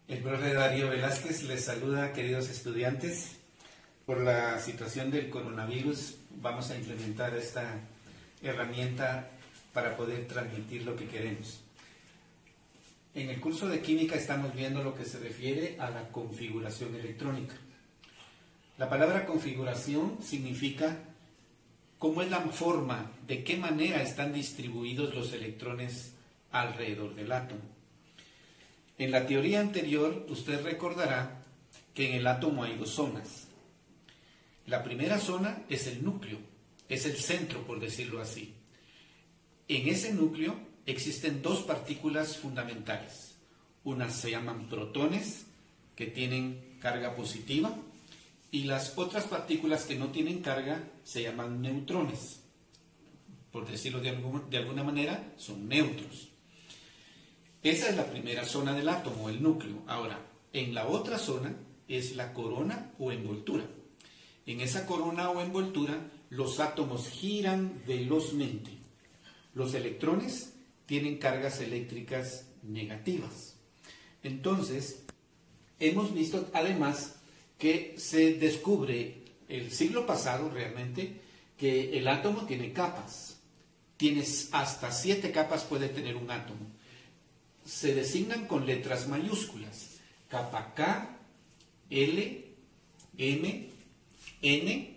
El profe Darío Velázquez les saluda, queridos estudiantes. Por la situación del coronavirus vamos a implementar esta herramienta para poder transmitir lo que queremos. En el curso de química estamos viendo lo que se refiere a la configuración electrónica. La palabra configuración significa cómo es la forma, de qué manera están distribuidos los electrones alrededor del átomo. En la teoría anterior, usted recordará que en el átomo hay dos zonas. La primera zona es el núcleo, es el centro, por decirlo así. En ese núcleo existen dos partículas fundamentales. Unas se llaman protones, que tienen carga positiva, y las otras partículas que no tienen carga se llaman neutrones. Por decirlo de alguna manera, son neutros. Esa es la primera zona del átomo, el núcleo. Ahora, en la otra zona es la corona o envoltura. En esa corona o envoltura, los átomos giran velozmente. Los electrones tienen cargas eléctricas negativas. Entonces, hemos visto además que se descubre el siglo pasado realmente que el átomo tiene capas. Tienes hasta 7 capas puede tener un átomo. Se designan con letras mayúsculas. Capa K, L, M, N.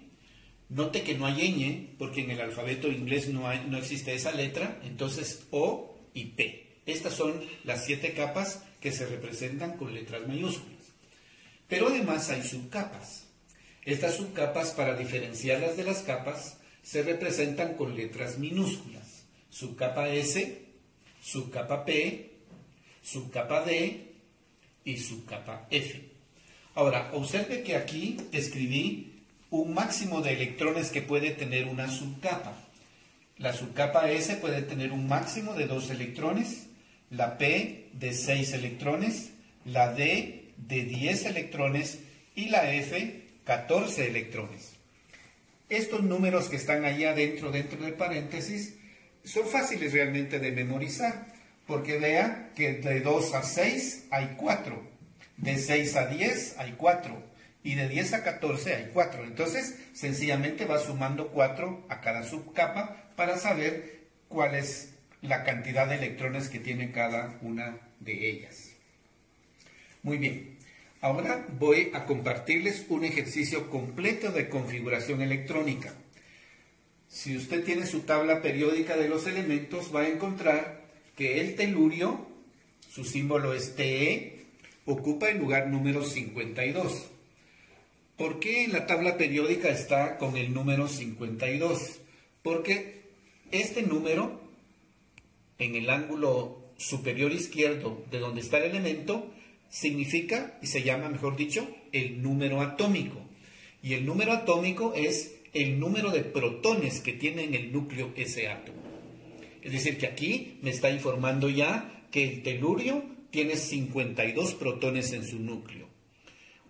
Note que no hay ñ, porque en el alfabeto inglés no existe esa letra, entonces O y P. Estas son las 7 capas que se representan con letras mayúsculas. Pero además hay subcapas. Estas subcapas, para diferenciarlas de las capas, se representan con letras minúsculas. Subcapa S, subcapa P, subcapa D y subcapa F. Ahora, observe que aquí escribí un máximo de electrones que puede tener una subcapa. La subcapa S puede tener un máximo de 2 electrones, la P de 6 electrones, la D de 10 electrones y la F 14 electrones. Estos números que están ahí adentro, dentro de paréntesis, son fáciles realmente de memorizar, porque vea que de 2 a 6 hay 4, de 6 a 10 hay 4, y de 10 a 14 hay 4. Entonces, sencillamente va sumando 4 a cada subcapa para saber cuál es la cantidad de electrones que tiene cada una de ellas. Muy bien, ahora voy a compartirles un ejercicio completo de configuración electrónica. Si usted tiene su tabla periódica de los elementos, va a encontrar que el telurio, su símbolo es Te, ocupa el lugar número 52. ¿Por qué en la tabla periódica está con el número 52? Porque este número, en el ángulo superior izquierdo de donde está el elemento, significa, y se llama, mejor dicho, el número atómico. Y el número atómico es el número de protones que tiene en el núcleo ese átomo. Es decir, que aquí me está informando ya que el telurio tiene 52 protones en su núcleo.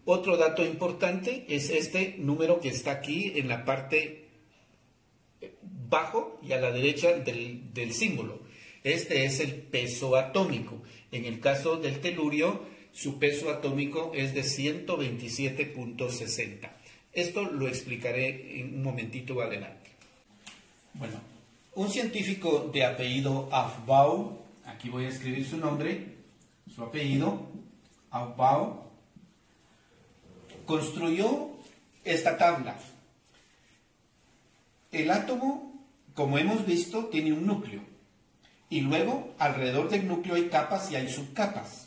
Otro dato importante es este número que está aquí en la parte bajo y a la derecha del símbolo. Este es el peso atómico. En el caso del telurio, su peso atómico es de 127.60. Esto lo explicaré en un momentito adelante. Bueno, un científico de apellido Aufbau, aquí voy a escribir su nombre, su apellido, Aufbau, construyó esta tabla. El átomo, como hemos visto, tiene un núcleo. Y luego, alrededor del núcleo hay capas y hay subcapas.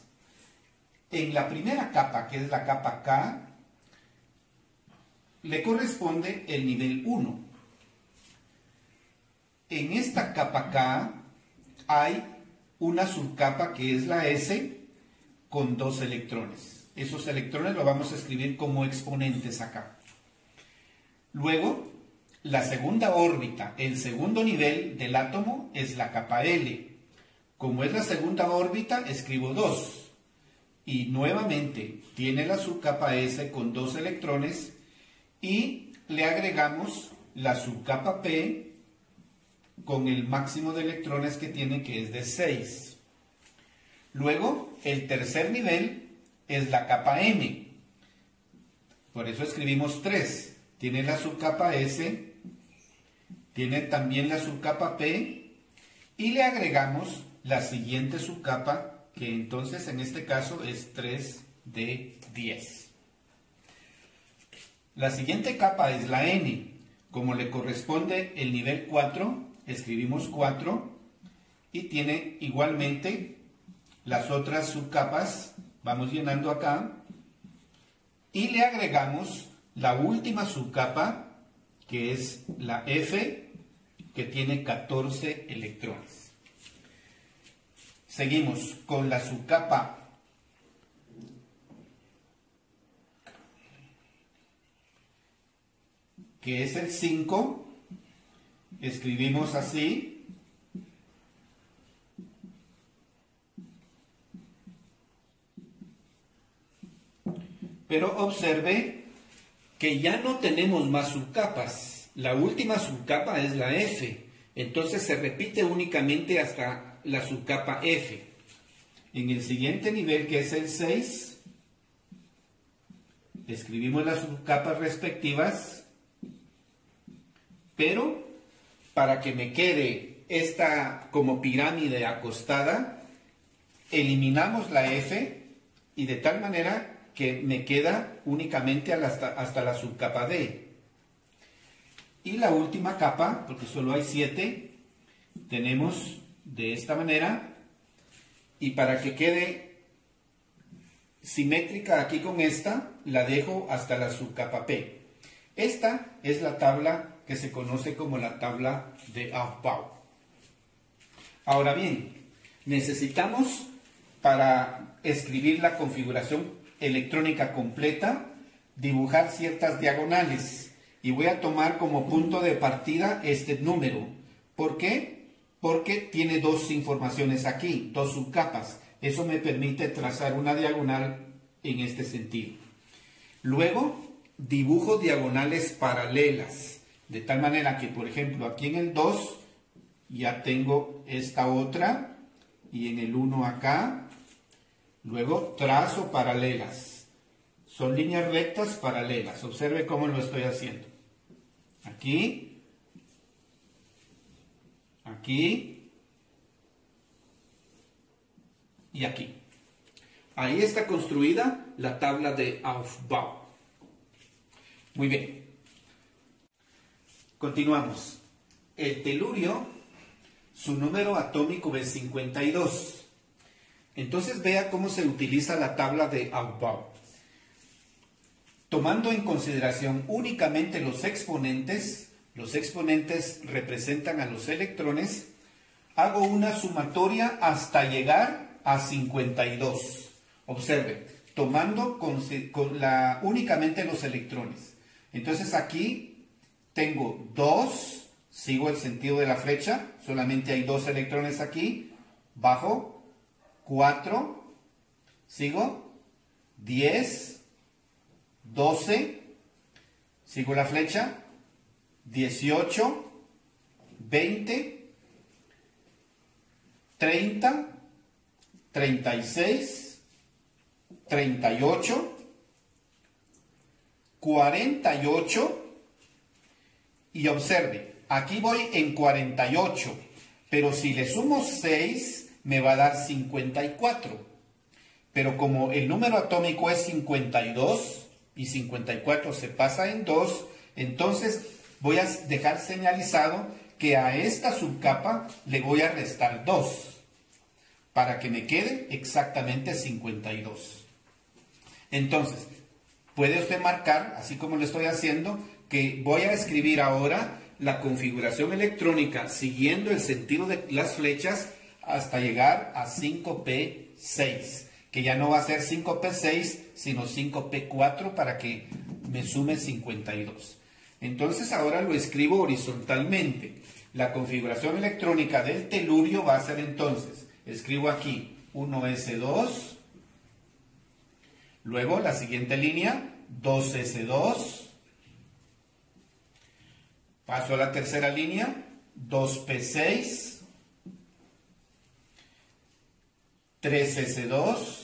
En la primera capa, que es la capa K, le corresponde el nivel 1. En esta capa K hay una subcapa que es la S con 2 electrones. Esos electrones los vamos a escribir como exponentes acá. Luego, la segunda órbita, el segundo nivel del átomo es la capa L. Como es la segunda órbita, escribo 2. Y nuevamente tiene la subcapa S con 2 electrones y le agregamos la subcapa P con el máximo de electrones que tiene, que es de 6. Luego, el tercer nivel es la capa M. Por eso escribimos 3. Tiene la subcapa S, tiene también la subcapa P y le agregamos la siguiente subcapa, que entonces en este caso es 3D10. La siguiente capa es la N. Como le corresponde el nivel 4, escribimos 4 y tiene igualmente las otras subcapas. Vamos llenando acá y le agregamos la última subcapa, que es la F, que tiene 14 electrones. Seguimos con la subcapa que es el 5, escribimos así, pero observe que ya no tenemos más subcapas. La última subcapa es la F, entonces se repite únicamente hasta la subcapa F. En el siguiente nivel, que es el 6, escribimos las subcapas respectivas, pero para que me quede esta como pirámide acostada, eliminamos la F y de tal manera que me queda únicamente hasta la subcapa D. Y la última capa, porque solo hay 7, tenemos de esta manera, y para que quede simétrica aquí con esta, la dejo hasta la subcapa P. Esta es la tabla que se conoce como la tabla de Aufbau. Ahora bien, necesitamos, para escribir la configuración electrónica completa, dibujar ciertas diagonales, y voy a tomar como punto de partida este número. ¿Por qué? Porque tiene dos informaciones aquí, dos subcapas. Eso me permite trazar una diagonal en este sentido. Luego, dibujo diagonales paralelas, de tal manera que, por ejemplo, aquí en el 2 ya tengo esta otra, y en el 1 acá. Luego trazo paralelas. Son líneas rectas paralelas. Observe cómo lo estoy haciendo. Aquí, aquí y aquí. Ahí está construida la tabla de Aufbau. Muy bien. Continuamos. El telurio, su número atómico es 52. Entonces vea cómo se utiliza la tabla de Aufbau. Tomando en consideración únicamente los exponentes representan a los electrones, hago una sumatoria hasta llegar a 52. Observe, tomando únicamente los electrones. Entonces aquí tengo 2, sigo el sentido de la flecha, solamente hay 2 electrones aquí, bajo, 4, sigo, 10, 12, sigo la flecha, 18, 20, 30, 36, 38, 48, y observe, aquí voy en 48, pero si le sumo 6 me va a dar 54, pero como el número atómico es 52 y 54 se pasa en 2, entonces voy a dejar señalizado que a esta subcapa le voy a restar 2 para que me quede exactamente 52. Entonces, puede usted marcar, así como lo estoy haciendo, que voy a escribir ahora la configuración electrónica siguiendo el sentido de las flechas hasta llegar a 5P6, que ya no va a ser 5P6, sino 5P4 para que me sume 52. Entonces ahora lo escribo horizontalmente. La configuración electrónica del telurio va a ser entonces, escribo aquí 1S2, luego la siguiente línea, 2S2, paso a la tercera línea, 2P6, 3S2,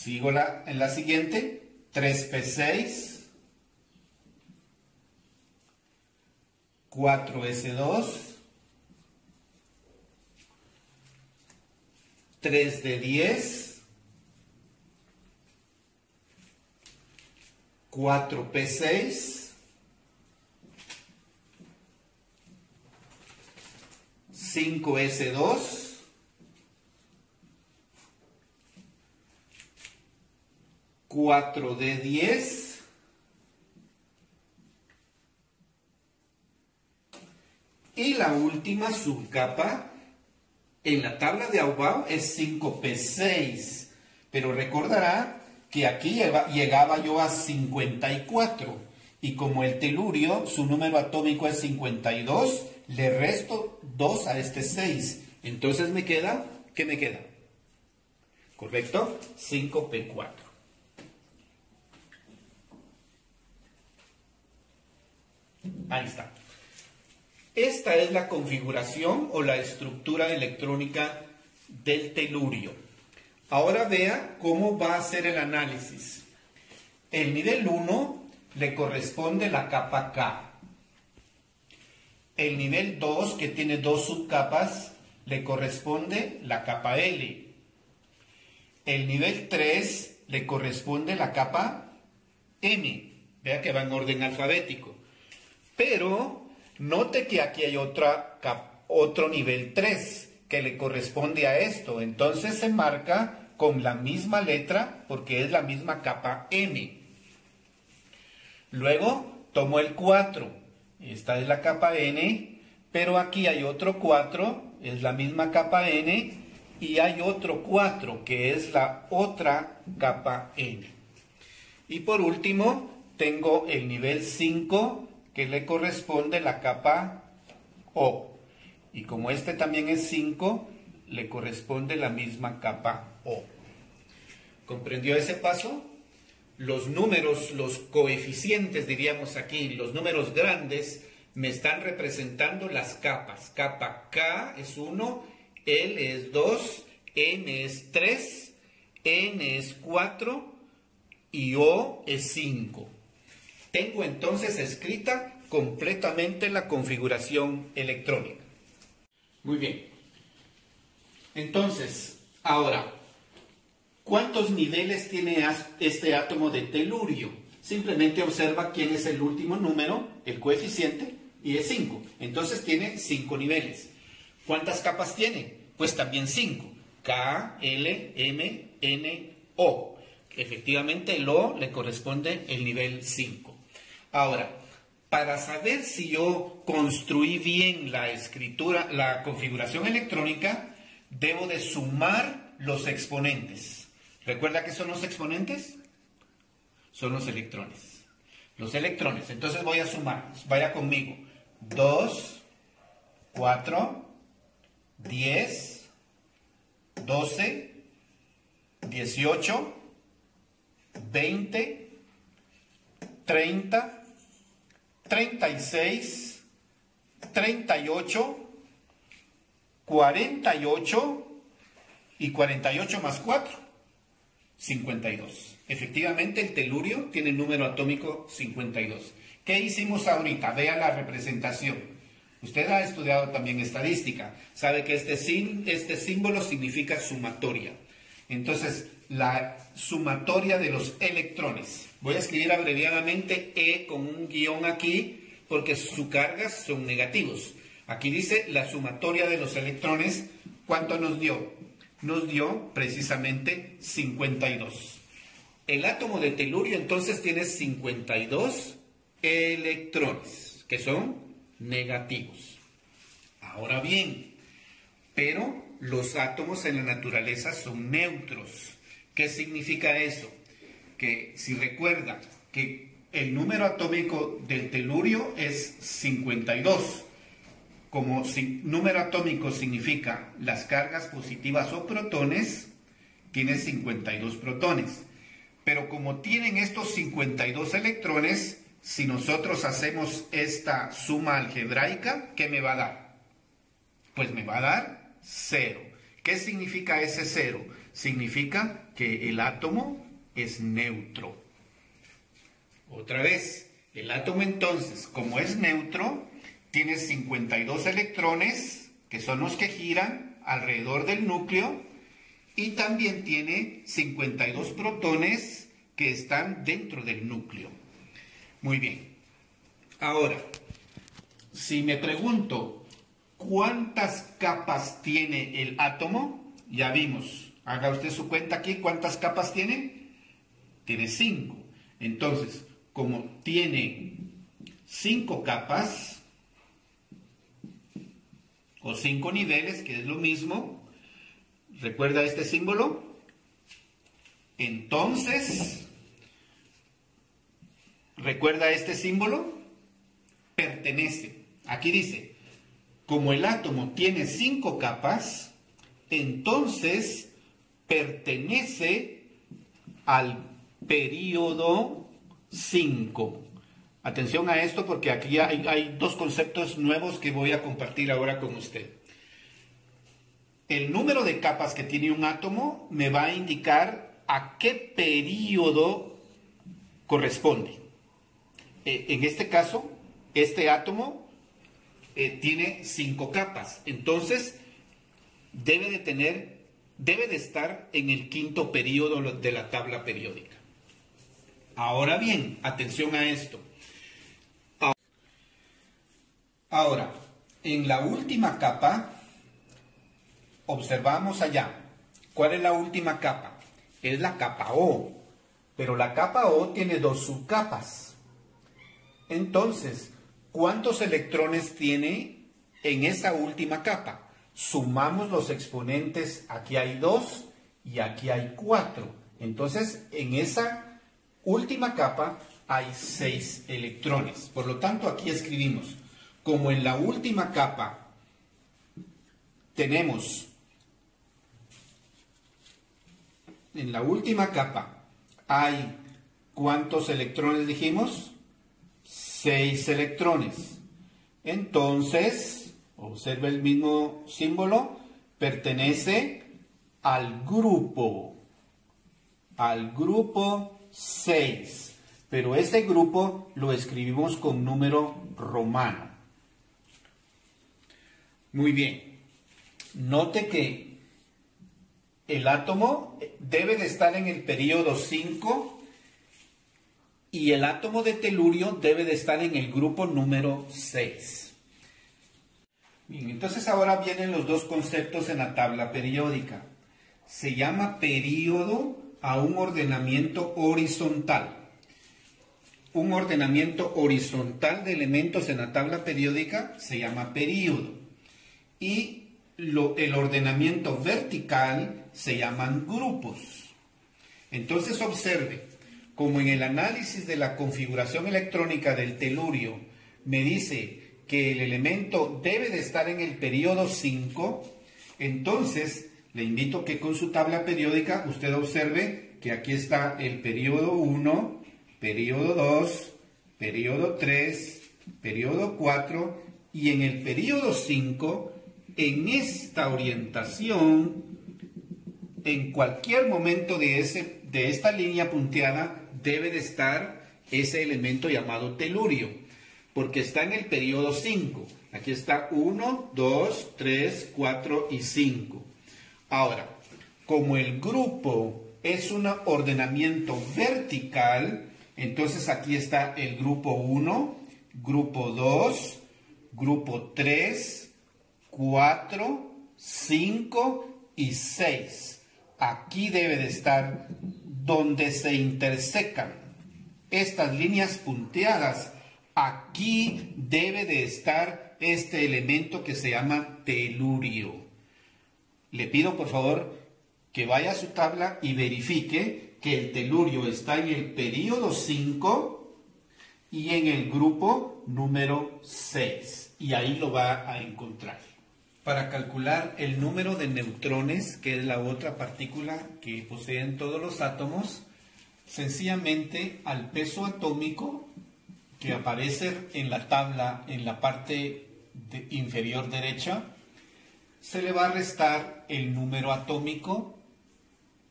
Sigo en la siguiente, 3p6, 4s2, 3d10, 4p6, 5s2, 4d10, y la última subcapa en la tabla de Aufbau es 5p6, pero recordará que aquí llegaba yo a 54, y como el telurio, su número atómico es 52, le resto 2 a este 6, entonces me queda, ¿qué me queda? ¿Correcto? 5p4. Ahí está. Esta es la configuración o la estructura electrónica del telurio. Ahora vea cómo va a ser el análisis. El nivel 1 le corresponde la capa K. El nivel 2, que tiene 2 subcapas, le corresponde la capa L. El nivel 3 le corresponde la capa M. Vea que va en orden alfabético. Pero note que aquí hay otro nivel 3 que le corresponde a esto. Entonces se marca con la misma letra porque es la misma capa M. Luego tomo el 4. Esta es la capa N, pero aquí hay otro 4, es la misma capa N, y hay otro 4 que es la otra capa N. Y por último tengo el nivel 5 que le corresponde la capa O. Y como este también es 5, le corresponde la misma capa O. ¿Comprendió ese paso? Los números, los coeficientes, diríamos aquí, los números grandes, me están representando las capas. Capa K es 1, L es 2, M es 3, N es 4 y O es 5. Tengo entonces escrita completamente la configuración electrónica. Muy bien. Entonces, ahora, ¿cuántos niveles tiene este átomo de telurio? Simplemente observa quién es el último número, el coeficiente, y es 5. Entonces tiene 5 niveles. ¿Cuántas capas tiene? Pues también 5. K, L, M, N, O. Efectivamente, el O le corresponde el nivel 5. Ahora, para saber si yo construí bien la escritura, la configuración electrónica, debo de sumar los exponentes. ¿Recuerda qué son los exponentes? Son los electrones. Los electrones. Entonces voy a sumarlos. Vaya conmigo. 2, 4, 10, 12, 18, 20, 30, 36, 38, 48 y 48 más 4, 52. Efectivamente, el telurio tiene el número atómico 52. ¿Qué hicimos ahorita? Vea la representación. Usted ha estudiado también estadística. Sabe que este símbolo significa sumatoria. Entonces, la sumatoria de los electrones. Voy a escribir abreviadamente E con un guión aquí, porque sus cargas son negativos. Aquí dice la sumatoria de los electrones. ¿Cuánto nos dio? Nos dio precisamente 52. El átomo de telurio entonces tiene 52 electrones, que son negativos. Ahora bien, pero los átomos en la naturaleza son neutros. ¿Qué significa eso? Que si recuerda que el número atómico del telurio es 52, como número atómico significa las cargas positivas o protones, tiene 52 protones. Pero como tienen estos 52 electrones, si nosotros hacemos esta suma algebraica, ¿qué me va a dar? Pues me va a dar 0. ¿Qué significa ese 0? Significa que el átomo es neutro. Otra vez, el átomo entonces, como es neutro, tiene 52 electrones, que son los que giran alrededor del núcleo, y también tiene 52 protones que están dentro del núcleo. Muy bien. Ahora, si me pregunto, ¿cuántas capas tiene el átomo? Ya vimos. Haga usted su cuenta aquí. ¿Cuántas capas tiene? Tiene 5. Entonces, como tiene 5 capas, o 5 niveles, que es lo mismo, ¿recuerda este símbolo? Entonces, ¿recuerda este símbolo? Pertenece. Aquí dice, como el átomo tiene 5 capas, entonces pertenece al período 5. Atención a esto porque aquí hay dos conceptos nuevos que voy a compartir ahora con usted. El número de capas que tiene un átomo me va a indicar a qué período corresponde. En este caso, este átomo tiene 5 capas, entonces debe de estar en el 5º período de la tabla periódica. Ahora bien, atención a esto. Ahora, en la última capa, observamos allá. ¿Cuál es la última capa? Es la capa O, pero la capa O tiene 2 subcapas. Entonces, ¿cuántos electrones tiene en esa última capa? Sumamos los exponentes, aquí hay 2 y aquí hay 4. Entonces, en esa última capa hay 6 electrones. Por lo tanto, aquí escribimos, como en la última capa tenemos, en la última capa hay, ¿cuántos electrones dijimos? 6 electrones. Entonces, observe el mismo símbolo, pertenece al grupo 6. Pero ese grupo lo escribimos con número romano. Muy bien. Note que el átomo debe de estar en el período 5 y el átomo de telurio debe de estar en el grupo número 6. Bien, entonces ahora vienen los dos conceptos en la tabla periódica. Se llama período a un ordenamiento horizontal. Un ordenamiento horizontal de elementos en la tabla periódica se llama período. Y el ordenamiento vertical se llaman grupos. Entonces observe, como en el análisis de la configuración electrónica del telurio me dice que el elemento debe de estar en el período 5, entonces le invito que con su tabla periódica usted observe que aquí está el período 1, período 2, período 3, período 4 y en el período 5, en esta orientación, en cualquier momento de esta línea punteada debe de estar ese elemento llamado telurio, porque está en el período 5. Aquí está 1, 2, 3, 4 y 5. Ahora, como el grupo es un ordenamiento vertical, entonces aquí está el grupo 1, grupo 2, grupo 3, 4, 5 y 6. Aquí debe de estar donde se intersecan estas líneas punteadas. Aquí debe de estar este elemento que se llama telurio. Le pido por favor que vaya a su tabla y verifique que el telurio está en el período 5 y en el grupo número 6. Y ahí lo va a encontrar. Para calcular el número de neutrones, que es la otra partícula que poseen todos los átomos, sencillamente al peso atómico que aparece en la tabla en la parte inferior derecha, se le va a restar el número atómico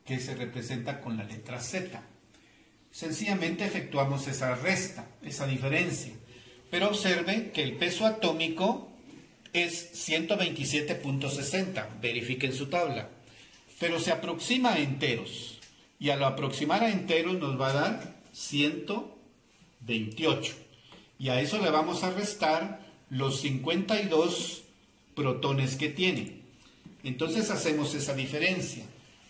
que se representa con la letra Z. Sencillamente efectuamos esa resta, esa diferencia. Pero observe que el peso atómico es 127.60. Verifiquen su tabla. Pero se aproxima a enteros. Y al aproximar a enteros nos va a dar 128. Y a eso le vamos a restar los 52 protones que tiene. Entonces hacemos esa diferencia.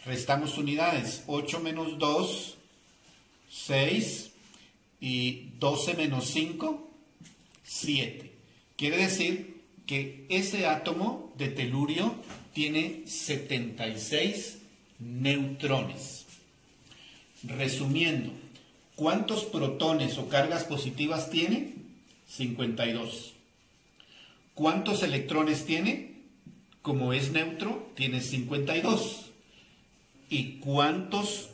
Restamos unidades. 8 menos 2, 6. Y 12 menos 5, 7. Quiere decir que ese átomo de telurio tiene 76 neutrones. Resumiendo, ¿cuántos protones o cargas positivas tiene? 52. ¿Cuántos electrones tiene? Como es neutro, tiene 52. ¿Y cuántos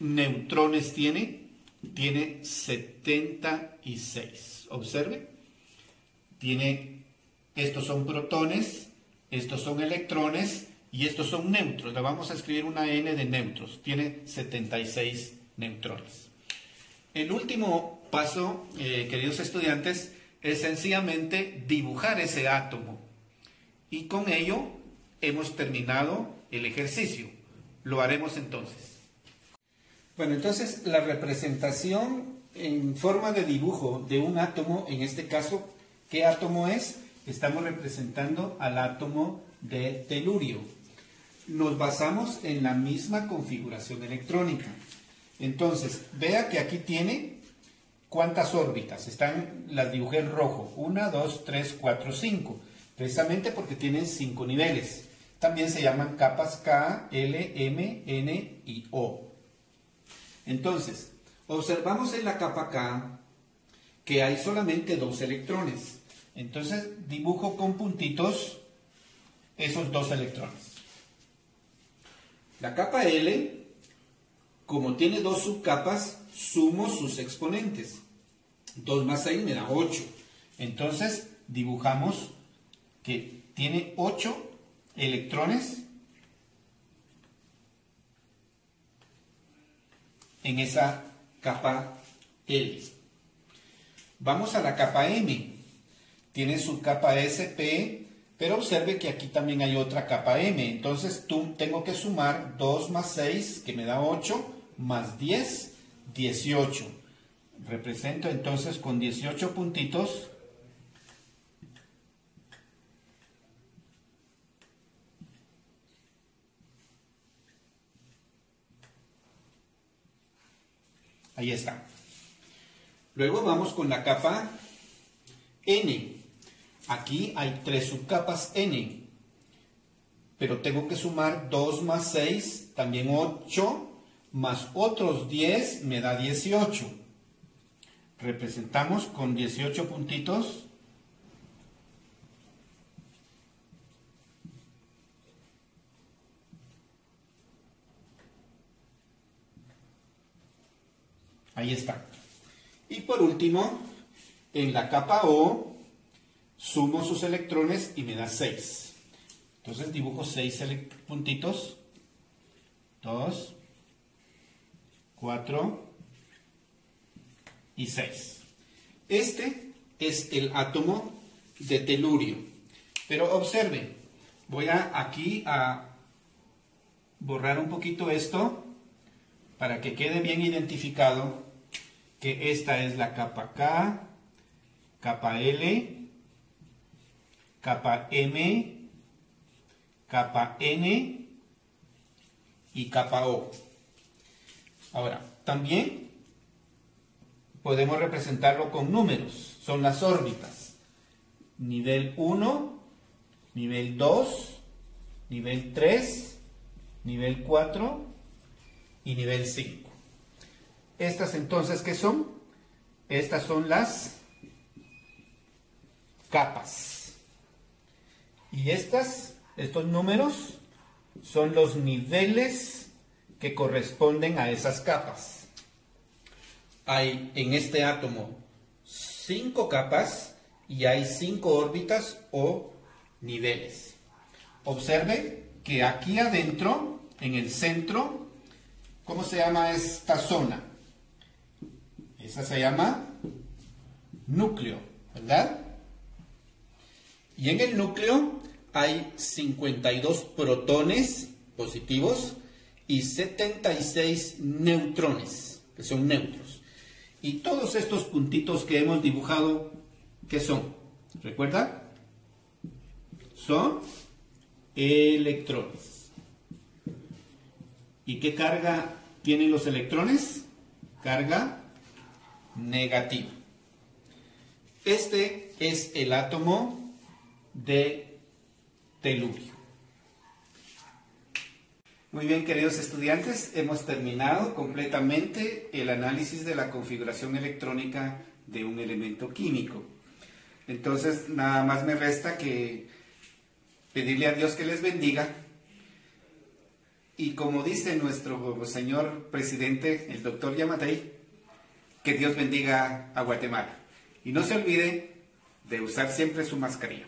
neutrones tiene? Tiene 76. Observe. Estos son protones, estos son electrones y estos son neutros. Le vamos a escribir una N de neutros. Tiene 76 neutrones. El último paso, queridos estudiantes, es sencillamente dibujar ese átomo. Y con ello hemos terminado el ejercicio. Lo haremos entonces. Bueno, entonces la representación en forma de dibujo de un átomo, en este caso, ¿qué átomo es? Estamos representando al átomo de telurio. Nos basamos en la misma configuración electrónica. Entonces, vea que aquí tiene cuántas órbitas. Las dibujé en rojo. 1, 2, 3, 4, 5. Precisamente porque tienen 5 niveles. También se llaman capas K, L, M, N y O. Entonces, observamos en la capa K que hay solamente 2 electrones. Entonces, dibujo con puntitos esos 2 electrones. La capa L, como tiene 2 subcapas, sumo sus exponentes. 2 más 6 me da 8. Entonces, dibujamos que tiene 8 electrones en esa capa L. Vamos a la capa M. Tiene su capa SP, pero observe que aquí también hay otra capa M. Entonces tengo que sumar 2 más 6, que me da 8, más 10, 18. Represento entonces con 18 puntitos ahí está. Luego vamos con la capa N. Aquí hay 3 subcapas N. Pero tengo que sumar 2 más 6, también 8, más otros 10, me da 18. Representamos con 18 puntitos. Ahí está. Y por último, en la capa O, sumo sus electrones y me da 6. Entonces dibujo 6 puntitos. 2, 4 y 6. Este es el átomo de telurio. Pero observe, voy aquí a borrar un poquito esto para que quede bien identificado que esta es la capa K, capa L, capa M, capa N y capa O. Ahora, también podemos representarlo con números. Son las órbitas. Nivel 1, nivel 2, nivel 3, nivel 4 y nivel 5. Estas entonces, ¿qué son? Estas son las capas. Y estos números son los niveles que corresponden a esas capas. Hay en este átomo 5 capas y hay 5 órbitas o niveles. Observe que aquí adentro, en el centro, ¿cómo se llama esta zona? Esa se llama núcleo, ¿verdad? Y en el núcleo hay 52 protones positivos y 76 neutrones, que son neutros. Y todos estos puntitos que hemos dibujado, ¿qué son? ¿Recuerda? Son electrones. ¿Y qué carga tienen los electrones? Carga negativa. Este es el átomo de telurio. Muy bien, queridos estudiantes, hemos terminado completamente el análisis de la configuración electrónica de un elemento químico. Entonces, nada más me resta que pedirle a Dios que les bendiga. Y como dice nuestro señor presidente, el doctor Yamatei, que Dios bendiga a Guatemala. Y no se olvide de usar siempre su mascarilla.